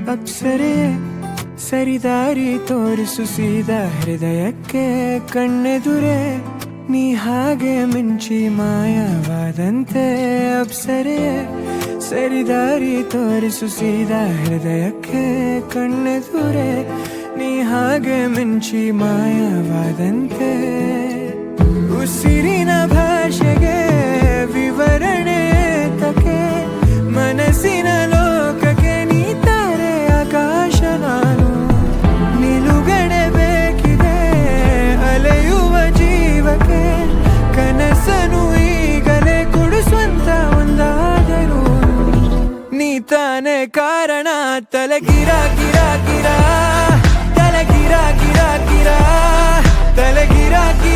ಅಪ್ಸರೆ ಸರಿದಾರಿ ತೋರಿಸು ಸೀದಾ ಹೃದಯಕ್ಕೆ ಕಣ್ಣೆದುರೆ ನೀ ಹಾಗೆ ಮಿಂಚಿ ಮಾಯವಾದಂತೆ ಅಪ್ಸರೆ ಸರಿದಾರಿ ತೋರಿಸು ಸೀದಾ ಹೃದಯಕ್ಕೆ ಕಣ್ಣೆದುರೆ ನೀ ಹಾಗೆ ಮಿಂಚಿ ಮಾಯವಾದಂತೆ ಉಸಿರಿನ ಭಾಷೆಗೆ ವಿವರಣೆ ತಕೆ ಮನಸ್ಸಿನ ಲೋಕಕ್ಕೆ ನೀ ತಾರೆ ಆಕಾಶ ನಾನು ನಿಲುಗಡೆ ಬೇಕಿದೆ ಅಲೆಯುವ ಜೀವಕ್ಕೆ ಕನಸನು ಈಗಲೇ ಕೊಡಿಸುವಂತ ಒಂದಾದರೂ ನೀ ತಾನೇ ಕಾರಣ ತಲೆ ಗಿರಾ ಗಿರಾ ಗಿರಾ ತಲೆ ಗಿರಾ ಗಿರಾ ಗಿರಾ ತಲೆ ಗಿರಾ ಗಿರಾ